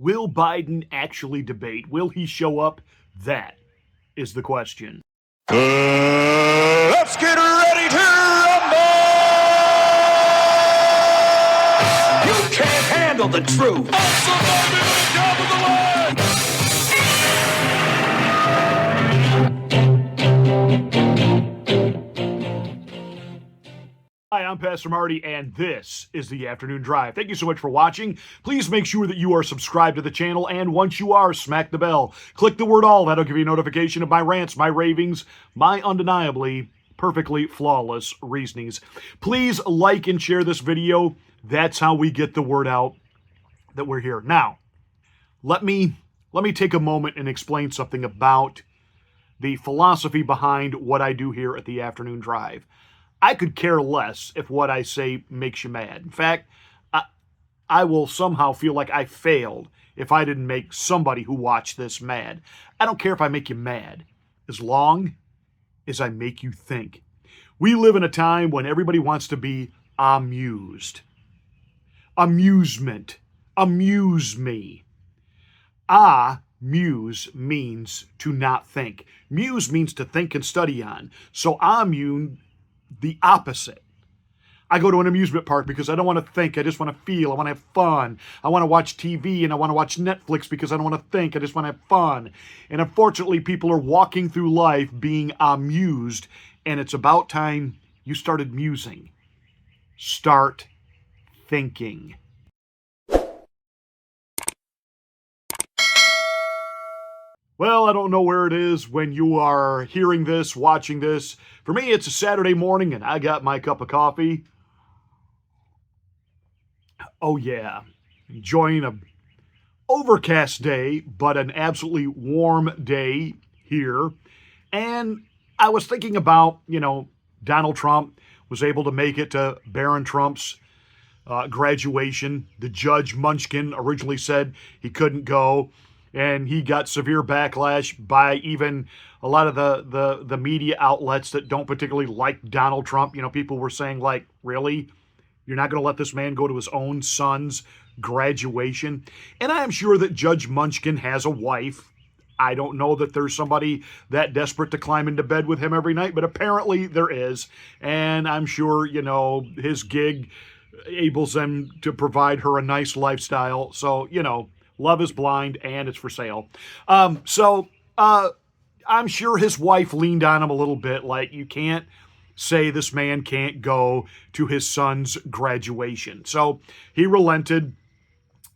Will Biden actually debate? Will he show up? That is the question. Let's get ready to rumble! You can't handle the truth. Hi, I'm Pastor Marty, and this is the Afternoon Drive. Thank you so much for watching. Please make sure that you are subscribed to the channel, and once you are, smack the bell. Click the word all. That'll give you a notification of my rants, my ravings, my undeniably perfectly flawless reasonings. Please like and share this video. That's how we get the word out that we're here. Now, let me take a moment and explain something about the philosophy behind what I do here at the Afternoon Drive. I could care less if what I say makes you mad. In fact, I will somehow feel like I failed if I didn't make somebody who watched this mad. I don't care if I make you mad, as long as I make you think. We live in a time when everybody wants to be amused. Amusement. Amuse me. Muse means to not think. Muse means to think and study on. So amuse, the opposite. I go to an amusement park because I don't want to think. I just want to feel. I want to have fun. I want to watch TV and I want to watch Netflix because I don't want to think. I just want to have fun. And unfortunately, people are walking through life being amused, and it's about time you started musing. Start thinking. Well, I don't know where it is when you are hearing this, watching this. For me, it's a Saturday morning and I got my cup of coffee. Oh yeah, enjoying an overcast day, but an absolutely warm day here. And I was thinking about, Donald Trump was able to make it to Barron Trump's graduation. The Judge Munchkin originally said he couldn't go, and he got severe backlash by even a lot of the media outlets that don't particularly like Donald Trump. People were saying, like, really? You're not going to let this man go to his own son's graduation? And I am sure that Judge Munchkin has a wife. I don't know that there's somebody that desperate to climb into bed with him every night, but apparently there is. And I'm sure, his gig enables him to provide her a nice lifestyle. So, love is blind and it's for sale. I'm sure his wife leaned on him a little bit, like, you can't say this man can't go to his son's graduation. So he relented.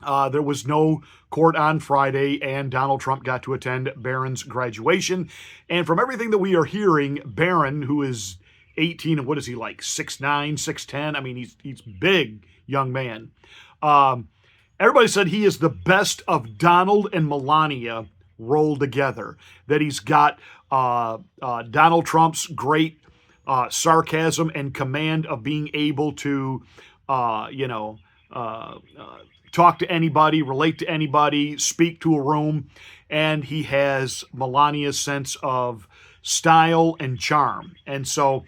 There was no court on Friday, and Donald Trump got to attend Barron's graduation. And from everything that we are hearing, Barron, who is 18, and what is he, like 6'9", 6'10"? I mean, he's big young man. Everybody said he is the best of Donald and Melania rolled together. That he's got Donald Trump's great sarcasm and command of being able to, talk to anybody, relate to anybody, speak to a room. And he has Melania's sense of style and charm. And so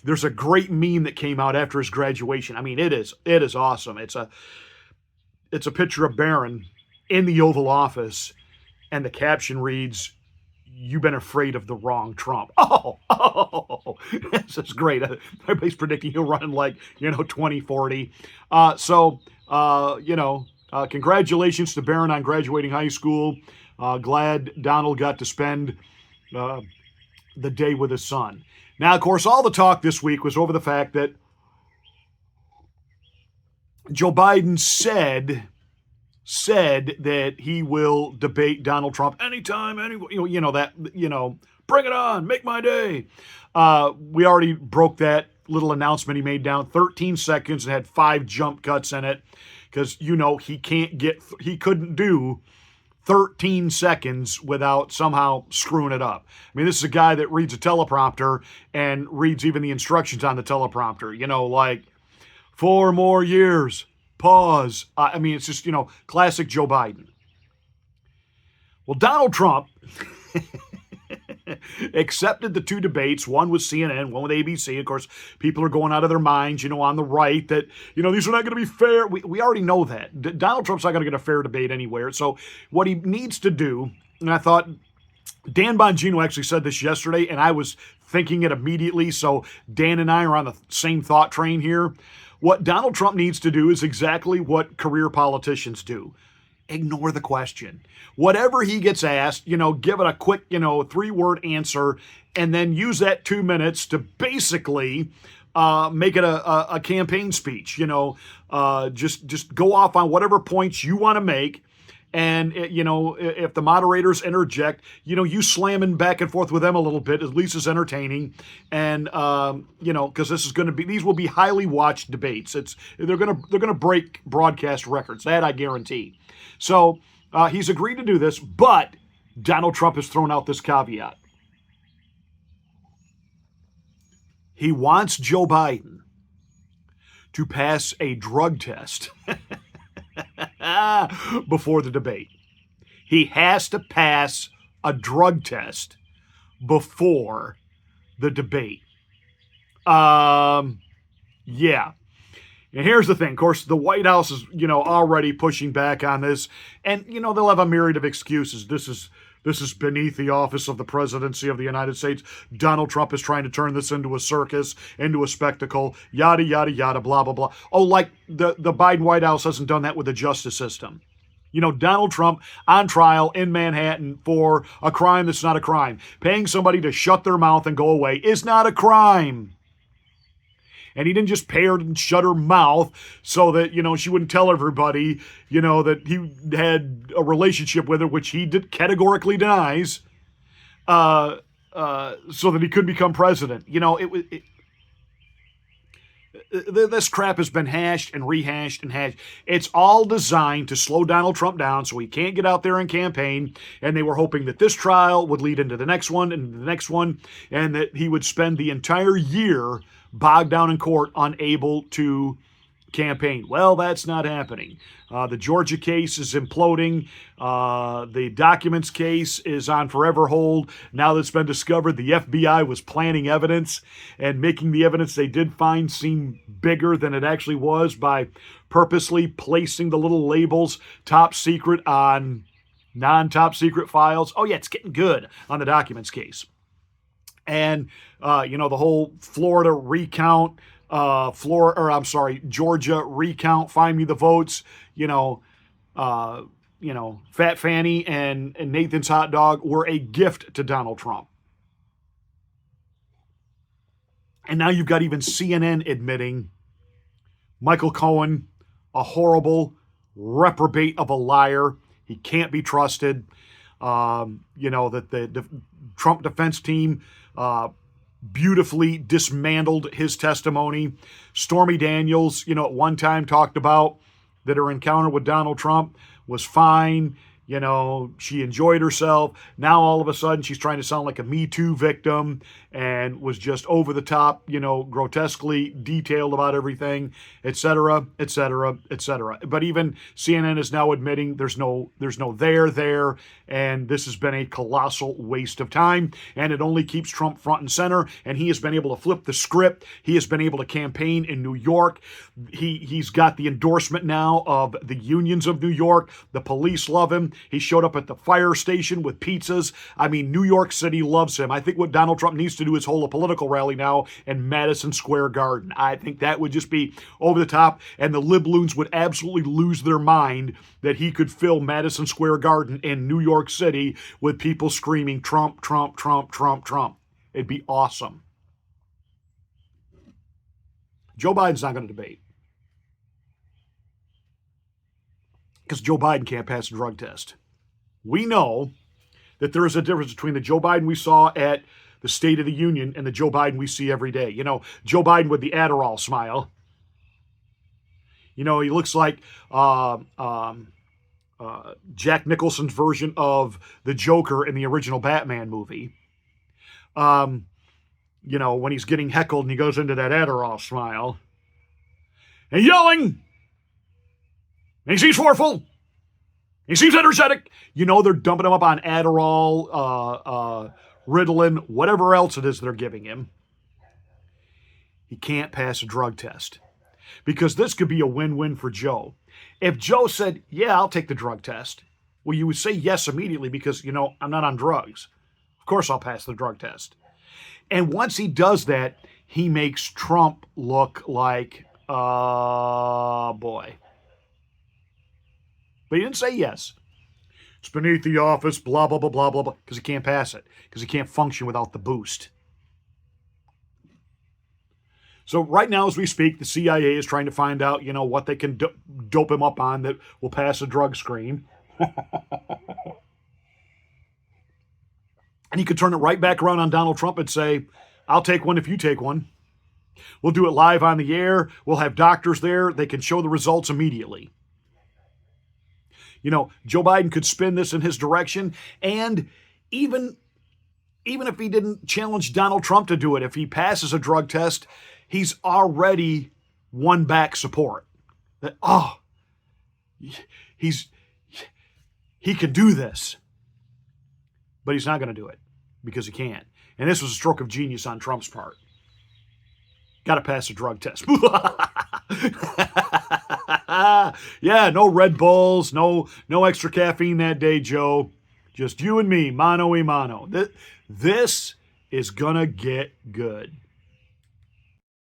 there's a great meme that came out after his graduation. I mean, it is awesome. It's a picture of Barron in the Oval Office, and the caption reads, "You've been afraid of the wrong Trump." Oh, this is great. Everybody's predicting he'll run in 2040. Congratulations to Barron on graduating high school. Glad Donald got to spend the day with his son. Now, of course, all the talk this week was over the fact that Joe Biden said that he will debate Donald Trump anytime, bring it on, make my day. We already broke that little announcement he made down 13 seconds and had 5 jump cuts in it because, he couldn't do 13 seconds without somehow screwing it up. I mean, this is a guy that reads a teleprompter and reads even the instructions on the teleprompter, like 4 more years, pause. It's just, classic Joe Biden. Well, Donald Trump accepted the two debates, one with CNN, one with ABC. Of course, people are going out of their minds, on the right that, these are not going to be fair. We already know that. Donald Trump's not going to get a fair debate anywhere. So what he needs to do, and I thought Dan Bongino actually said this yesterday, and I was thinking it immediately, so Dan and I are on the same thought train here. What Donald Trump needs to do is exactly what career politicians do. Ignore the question. Whatever he gets asked, give it a quick, 3-word answer, and then use that 2 minutes to basically make it a campaign speech. Just go off on whatever points you want to make. And, if the moderators interject, you slamming back and forth with them a little bit, at least is entertaining. And, because these will be highly watched debates. They're going to break broadcast records. That I guarantee. So he's agreed to do this, but Donald Trump has thrown out this caveat. He wants Joe Biden to pass a drug test before the debate. He has to pass a drug test before the debate. Yeah. And here's the thing. Of course, the White House is, already pushing back on this. And, they'll have a myriad of excuses. This is beneath the office of the presidency of the United States. Donald Trump is trying to turn this into a circus, into a spectacle, yada, yada, yada, blah, blah, blah. Oh, like the Biden White House hasn't done that with the justice system. Donald Trump on trial in Manhattan for a crime that's not a crime. Paying somebody to shut their mouth and go away is not a crime. And he didn't just pay her and shut her mouth so that, she wouldn't tell everybody, that he had a relationship with her, which he categorically denies, so that he could become president. This crap has been hashed and rehashed and hashed. It's all designed to slow Donald Trump down so he can't get out there and campaign. And they were hoping that this trial would lead into the next one and the next one, and that he would spend the entire year bogged down in court, unable to campaign. Well, that's not happening. The Georgia case is imploding. The documents case is on forever hold. Now that it's been discovered, the FBI was planting evidence and making the evidence they did find seem bigger than it actually was by purposely placing the little labels top secret on non-top secret files. Oh yeah, it's getting good on the documents case. And, the whole Florida recount, Georgia recount, find me the votes, Fat Fanny and Nathan's hot dog were a gift to Donald Trump. And now you've got even CNN admitting Michael Cohen, a horrible reprobate of a liar. He can't be trusted. That the Trump defense team beautifully dismantled his testimony. Stormy Daniels, at one time talked about that her encounter with Donald Trump was fine. She enjoyed herself. Now all of a sudden she's trying to sound like a Me Too victim and was just over the top, grotesquely detailed about everything, et cetera, et cetera, et cetera. But even CNN is now admitting there's no there, and this has been a colossal waste of time, and it only keeps Trump front and center, and he has been able to flip the script. He has been able to campaign in New York. He's got the endorsement now of the unions of New York. The police love him. He showed up at the fire station with pizzas. I mean, New York City loves him. I think what Donald Trump needs to do is hold a political rally now in Madison Square Garden. I think that would just be over the top, and the libloons would absolutely lose their mind that he could fill Madison Square Garden in New York City with people screaming Trump, Trump, Trump, Trump, Trump. It'd be awesome. Joe Biden's not going to debate because Joe Biden can't pass a drug test. We know that there is a difference between the Joe Biden we saw at the State of the Union and the Joe Biden we see every day. Joe Biden with the Adderall smile. He looks like Jack Nicholson's version of the Joker in the original Batman movie. When he's getting heckled and he goes into that Adderall smile. And yelling. And he seems forceful. He seems energetic. They're dumping him up on Adderall, Ritalin, whatever else it is they're giving him. He can't pass a drug test. Because this could be a win-win for Joe. If Joe said, yeah, I'll take the drug test, well, you would say yes immediately because, I'm not on drugs. Of course I'll pass the drug test. And once he does that, he makes Trump look like, boy. But he didn't say yes. It's beneath the office, blah, blah, blah, blah, blah, blah, because he can't pass it, because he can't function without the boost. So right now, as we speak, the CIA is trying to find out, what they can dope him up on that will pass a drug screen. And he could turn it right back around on Donald Trump and say, I'll take one if you take one. We'll do it live on the air. We'll have doctors there. They can show the results immediately. Joe Biden could spin this in his direction. And even if he didn't challenge Donald Trump to do it, if he passes a drug test, he's already won back support. That, he can do this. But he's not going to do it because he can't. And this was a stroke of genius on Trump's part. Got to pass a drug test. Yeah, no Red Bulls, no extra caffeine that day, Joe. Just you and me, mano a mano. This is going to get good.